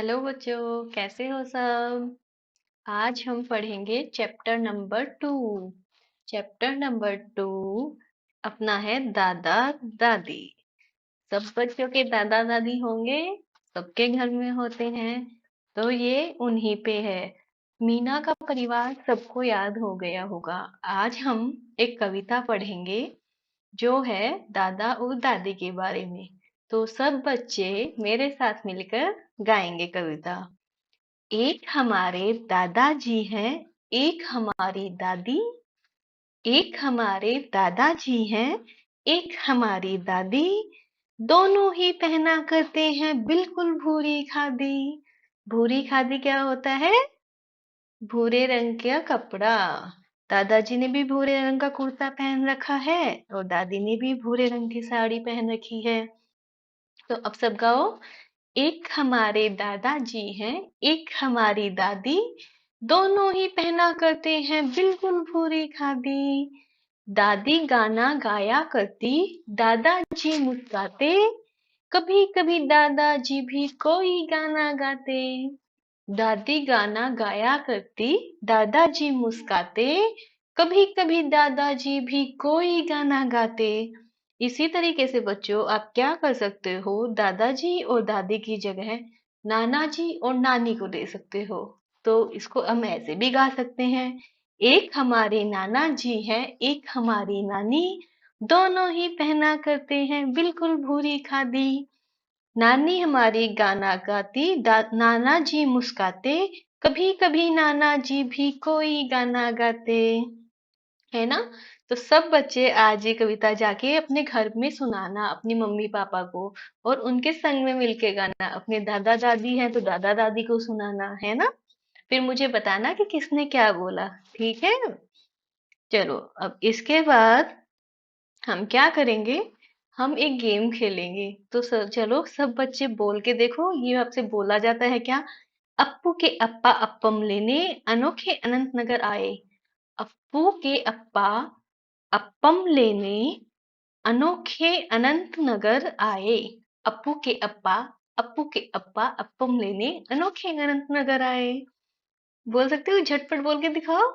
Hello बच्चों, कैसे हो सब। आज हम पढ़ेंगे चैप्टर नंबर 2। चैप्टर नंबर 2 अपना है दादा दादी। सब बच्चों के दादा दादी होंगे, सबके घर में होते हैं। तो ये उन्हीं पे है। मीना का परिवार सबको याद हो गया होगा। आज हम एक कविता पढ़ेंगे जो है दादा और दादी के बारे में। तो सब बच्चे मेरे साथ मिलकर गाएंगे कविता। एक हमारे दादाजी हैं, एक हमारी दादी। एक हमारे दादाजी हैं, एक हमारी दादी। दोनों ही पहना करते हैं बिल्कुल भूरी खादी। भूरी खादी क्या होता है? भूरे रंग का कपड़ा। दादाजी ने भी भूरे रंग का कुर्ता पहन रखा है और दादी ने भी भूरे रंग की साड़ी पहन रखी है। तो अब सब गाओ। एक हमारे दादाजी हैं, एक हमारी दादी। दोनों ही पहना करते हैं बिल्कुल भूरी खादी। दादी गाना गाया करती, दादाजी मुस्काते। कभी कभी दादाजी भी कोई गाना गाते। दादी गाना गाया करती, दादाजी मुस्काते। कभी कभी दादाजी भी कोई गाना गाते। इसी तरीके से बच्चों आप क्या कर सकते हो, दादाजी और दादी की जगह नाना जी और नानी को दे सकते हो। तो इसको हम ऐसे भी गा सकते हैं। एक हमारे नाना जी हैं, एक हमारी नानी। दोनों ही पहना करते हैं बिल्कुल भूरी खादी। नानी हमारी गाना गाती, नाना जी मुस्काते। कभी कभी नाना जी भी कोई गाना गाते। है ना। तो सब बच्चे आज ये कविता जाके अपने घर में सुनाना अपनी मम्मी पापा को, और उनके संग में मिलके गाना। अपने दादा दादी हैं तो दादा दादी को सुनाना, है ना। फिर मुझे बताना कि किसने क्या बोला। ठीक है। चलो, अब इसके बाद हम क्या करेंगे, हम एक गेम खेलेंगे। तो चलो सब बच्चे बोल के देखो, ये आपसे बोला जाता है क्या? अप्पू के अप्पा अप्पम लेने अनोखे अनंत नगर आए। अप्पू के अप्पा अप्पम लेने अनोखे अनंत नगर आए। अप्पू के अप्पा अप्पू के अप्पा अप्पम लेने अनोखे अनंत नगर आए। बोल सकते हो? झटपट बोल के दिखाओ।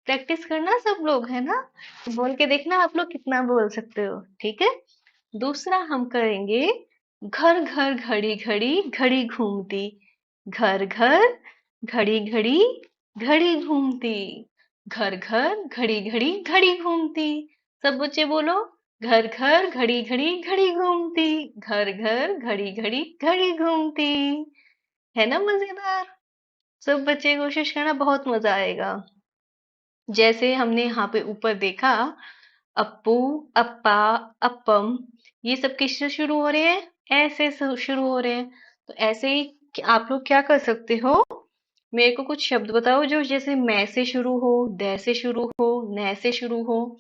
प्रैक्टिस करना सब लोग, है ना। बोल के देखना आप लोग कितना बोल सकते हो। ठीक है। दूसरा हम करेंगे, घर घर घड़ी घड़ी घड़ी घूमती। घर घर घड़ी घड़ी घड़ी घूमती। घर घर घड़ी घड़ी घड़ी घूमती। सब बच्चे बोलो। घर घर घड़ी घड़ी घड़ी घूमती। घर घर घड़ी घड़ी घड़ी घूमती। है ना मजेदार। सब बच्चे कोशिश करना, बहुत मजा आएगा। जैसे हमने यहाँ पे ऊपर देखा, अप्पू, अप्पा, अप्पम, ये सब किससे शुरू हो रहे हैं? ऐसे शुरू हो रहे हैं। तो ऐसे ही आप लोग क्या कर सकते हो, मेरे को कुछ शब्द बताओ जो जैसे मैं से शुरू हो, दे से शुरू हो, न से शुरू हो।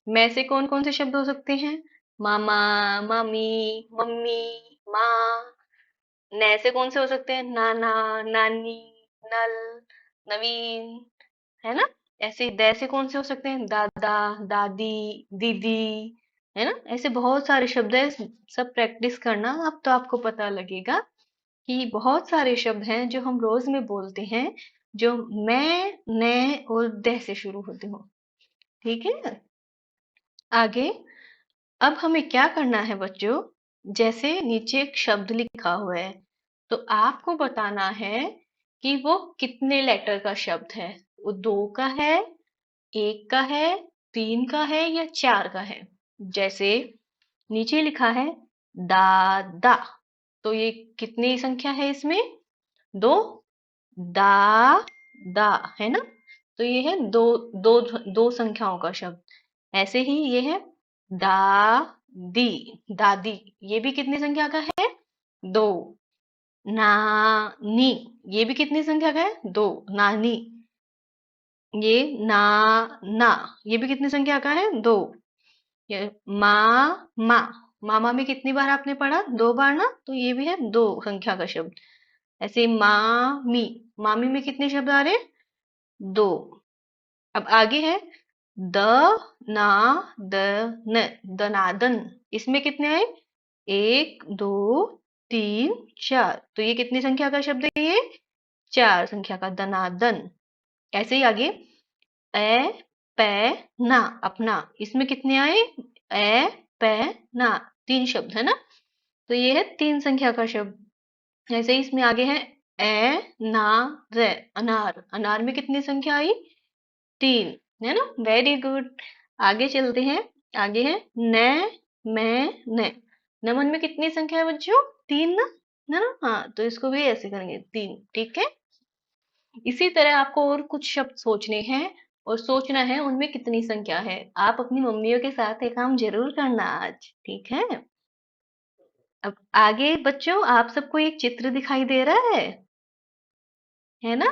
मैं से कौन कौन से शब्द हो सकते हैं? मामा, मामी, मम्मी, माँ। न से कौन से हो सकते हैं? नाना, नानी, नल, नवीन। है ना। ऐसे दै से कौन से हो सकते हैं? दादा, दादी, दीदी। है ना। ऐसे बहुत सारे शब्द है। सब प्रैक्टिस करना, अब तो आपको पता लगेगा कि बहुत सारे शब्द हैं जो हम रोज में बोलते हैं, जो मैं, ने और दे से शुरू होते हो। ठीक है। आगे, अब हमें क्या करना है बच्चों, जैसे नीचे एक शब्द लिखा हुआ है, तो आपको बताना है कि वो कितने लेटर का शब्द है। वो दो का है, एक का है, तीन का है या चार का है। जैसे नीचे लिखा है दादा, तो ये कितनी संख्या है इसमें? दो। दा दा, है ना। तो ये है दो, दो दो संख्याओं का शब्द। ऐसे ही ये है दा दी, दादी। ये भी कितनी संख्या का है? दो। नानी, ये भी कितनी संख्या का है? दो। नानी। ये ना ना, ये भी कितनी संख्या का है? दो। ये माँ माँ, मामा में कितनी बार आपने पढ़ा? दो बार ना। तो ये भी है दो संख्या का शब्द। ऐसे मामी, मामी में कितने शब्द आ रहे हैं? दो। अब आगे है द ना द न, दनादन। इसमें कितने आए? एक, दो, तीन, चार। तो ये कितनी संख्या का शब्द है? ये 4 संख्या का दनादन। ऐसे ही आगे ए पे ना अपना, इसमें कितने आए? ए पे ना, 3 शब्द है ना, तो ये है 3 संख्या का शब्द। ऐसे ही इसमें आगे है ए ना रे अनार, अनार में कितनी संख्या आई? 3 है ना, वेरी गुड। आगे चलते हैं, आगे है ने मैं ने, नमन में कितनी संख्या है बच्चों? 3 ना, है ना, हाँ, तो इसको भी ऐसे करेंगे 3, ठीक है। इसी तरह आपको और कुछ शब्द सोचने हैं और सोचना है उनमें कितनी संख्या है। आप अपनी मम्मियों के साथ ये काम जरूर करना आज, ठीक है। अब आगे बच्चों आप सबको एक चित्र दिखाई दे रहा है ना?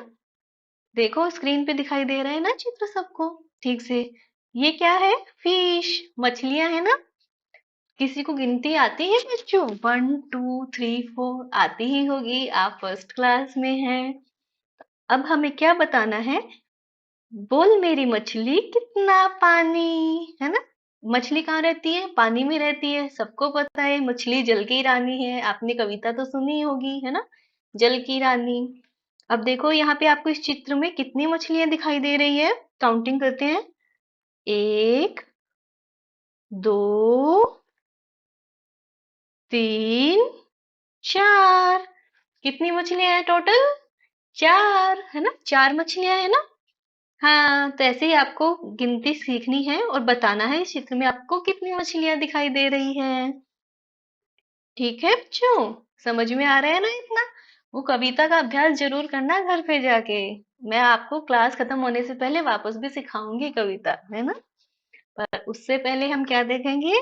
देखो स्क्रीन पे दिखाई दे रहा है ना चित्र सबको ठीक से। ये क्या है? फिश, मछलियां है ना। किसी को गिनती आती है बच्चों? 1 2 3 4 आती ही होगी, आप फर्स्ट क्लास में हैं। अब हमें क्या बताना है? बोल मेरी मछली कितना पानी, है ना। मछली कहाँ रहती है? पानी में रहती है, सबको पता है मछली जल की रानी है, आपने कविता तो सुनी होगी, है ना, जल की रानी। अब देखो यहाँ पे आपको इस चित्र में कितनी मछलियां दिखाई दे रही है, काउंटिंग करते हैं। 1 2 3 4। कितनी मछलियां हैं टोटल? 4, है ना, 4 मछलियां है ना। हाँ, तो ऐसे ही आपको गिनती सीखनी है और बताना है इस चित्र में आपको कितनी मछलियां दिखाई दे रही हैं। ठीक है बच्चों, समझ में आ रहा है ना इतना? वो कविता का अभ्यास जरूर करना घर पे जाके। मैं आपको क्लास खत्म होने से पहले वापस भी सिखाऊंगी कविता, है ना। पर उससे पहले हम क्या देखेंगे?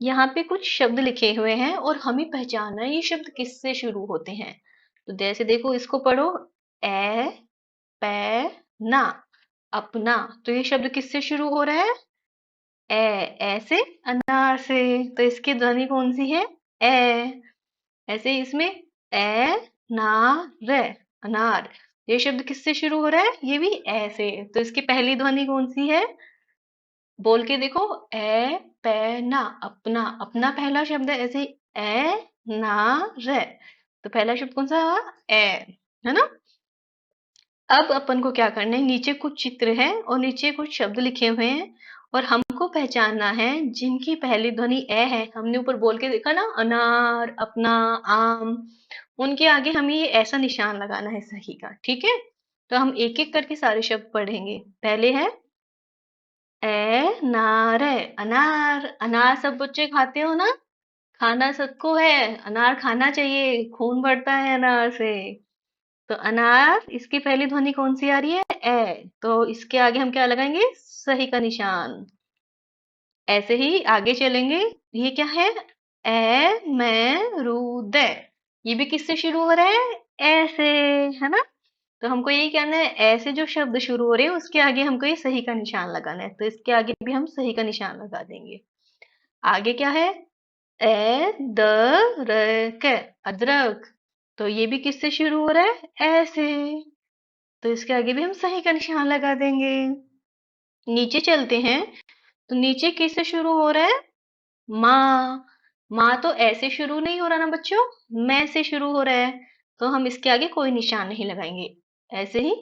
यहाँ पे कुछ शब्द लिखे हुए हैं और हमें पहचानना है ये शब्द किससे शुरू होते हैं। तो जैसे देखो इसको पढ़ो, ए पे ना अपना, तो ये शब्द किससे शुरू हो रहा है? ऐसे अनार से, तो इसकी ध्वनि कौन सी है? ए। ऐसे इसमें ए ना रे अनार, ये शब्द किससे शुरू हो रहा है? ये भी ए से, तो इसकी पहली ध्वनि कौन सी है? बोल के देखो, ए पे ना अपना, अपना पहला शब्द है, ऐसे ए ना रे, तो पहला शब्द कौन सा? ए, है ना। अब अपन को क्या करना है? नीचे कुछ चित्र है और नीचे कुछ शब्द लिखे हुए हैं और हमको पहचानना है जिनकी पहली ध्वनि ए है। हमने ऊपर बोल के देखा ना, अनार, अपना, आम, उनके आगे हमें ये ऐसा निशान लगाना है सही का, ठीक है। तो हम एक एक करके सारे शब्द पढ़ेंगे। पहले है नार, अनार, अनार सब बच्चे खाते हो ना, खाना सबको है, अनार खाना चाहिए, खून बढ़ता है अनार से। तो अनार, इसकी पहली ध्वनि कौन सी आ रही है? ए, तो इसके आगे हम क्या लगाएंगे? सही का निशान। ऐसे ही आगे चलेंगे। ये क्या है? ए मैं रूद, ये भी किससे शुरू हो रहा है? ऐसे, है ना। तो हमको यही कहना है, ऐसे जो शब्द शुरू हो रहे हैं उसके आगे हमको ये सही का निशान लगाना है, तो इसके आगे भी हम सही का निशान लगा देंगे। आगे क्या है? ए द र क, अदरक, तो ये भी किससे शुरू हो रहा है? ऐसे, तो इसके आगे भी हम सही का निशान लगा देंगे। नीचे चलते हैं, तो नीचे किससे शुरू हो रहा है? माँ, माँ तो ऐसे शुरू नहीं हो रहा ना बच्चों, मैं से शुरू हो रहा है, तो हम इसके आगे कोई निशान नहीं लगाएंगे। ऐसे ही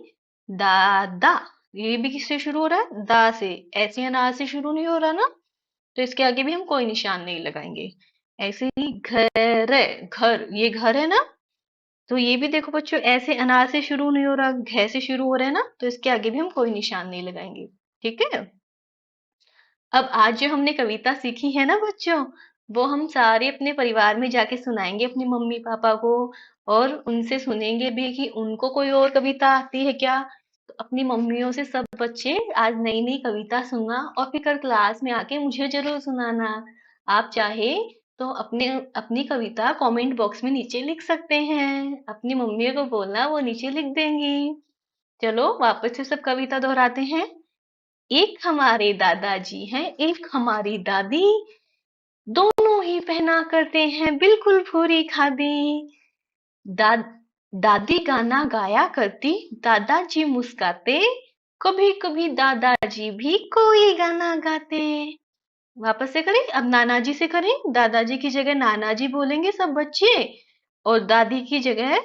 दादा, ये भी किससे शुरू हो रहा है? दा से, ऐसे अनार से शुरू नहीं हो रहा ना, तो इसके आगे भी हम कोई निशान नहीं लगाएंगे। ऐसे ही घर, घर, ये घर है ना, तो ये भी देखो बच्चों ऐसे अनार से शुरू नहीं हो रहा, घ से शुरू हो रहा है ना, तो इसके आगे भी हम कोई निशान नहीं लगाएंगे, ठीक है। अब आज जो हमने कविता सीखी है ना बच्चों, वो हम सारे अपने परिवार में जाके सुनाएंगे अपने मम्मी पापा को, और उनसे सुनेंगे भी कि उनको कोई और कविता आती है क्या। तो अपनी मम्मियों से सब बच्चे आज नई नई कविता सुनना और फिर कल क्लास में आके मुझे जरूर सुनाना। आप चाहे तो अपने अपनी कविता कमेंट बॉक्स में नीचे लिख सकते हैं, अपनी मम्मी को बोलना, वो नीचे लिख देंगी। चलो वापस से सब कविता दोहराते हैं। एक हमारे दादाजी हैं, एक हमारी दादी, दोनों ही पहना करते हैं बिल्कुल पूरी खादी। दा, दादी गाना गाया करती, दादाजी मुस्काते, कभी कभी दादाजी भी कोई गाना गाते। वापस से करें, अब नाना जी से करें, दादाजी की जगह नाना जी बोलेंगे सब बच्चे, और दादी की जगह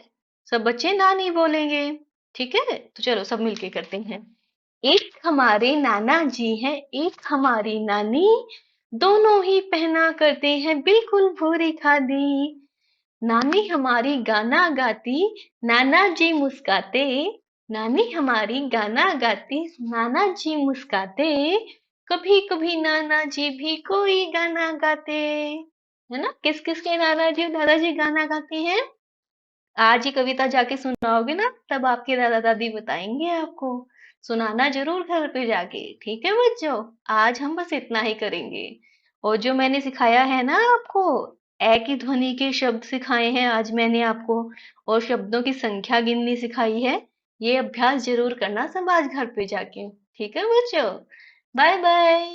सब बच्चे नानी बोलेंगे। ठीक है, तो चलो सब मिलके करते हैं। एक हमारे नाना जी हैं, एक हमारी नानी, दोनों ही पहना करते हैं बिल्कुल भूरी खादी। नानी हमारी गाना गाती, नाना जी मुस्काते। नानी हमारी गाना गाती, नाना जी मुस्काते। कभी कभी नाना जी भी कोई गाना गाते। है ना, किस किस के नाना जी दादाजी गाना गाते हैं? आज ही कविता जाके सुनाओगे ना, तब आपके दादा दादी बताएंगे आपको। सुनाना जरूर घर पे जाके, ठीक है बच्चों। आज हम बस इतना ही करेंगे। और जो मैंने सिखाया है ना आपको, ए की ध्वनि के शब्द सिखाए हैं आज मैंने आपको, और शब्दों की संख्या गिननी सिखाई है। ये अभ्यास जरूर करना सब आज घर पे जाके। ठीक है बच्चों, बाय बाय।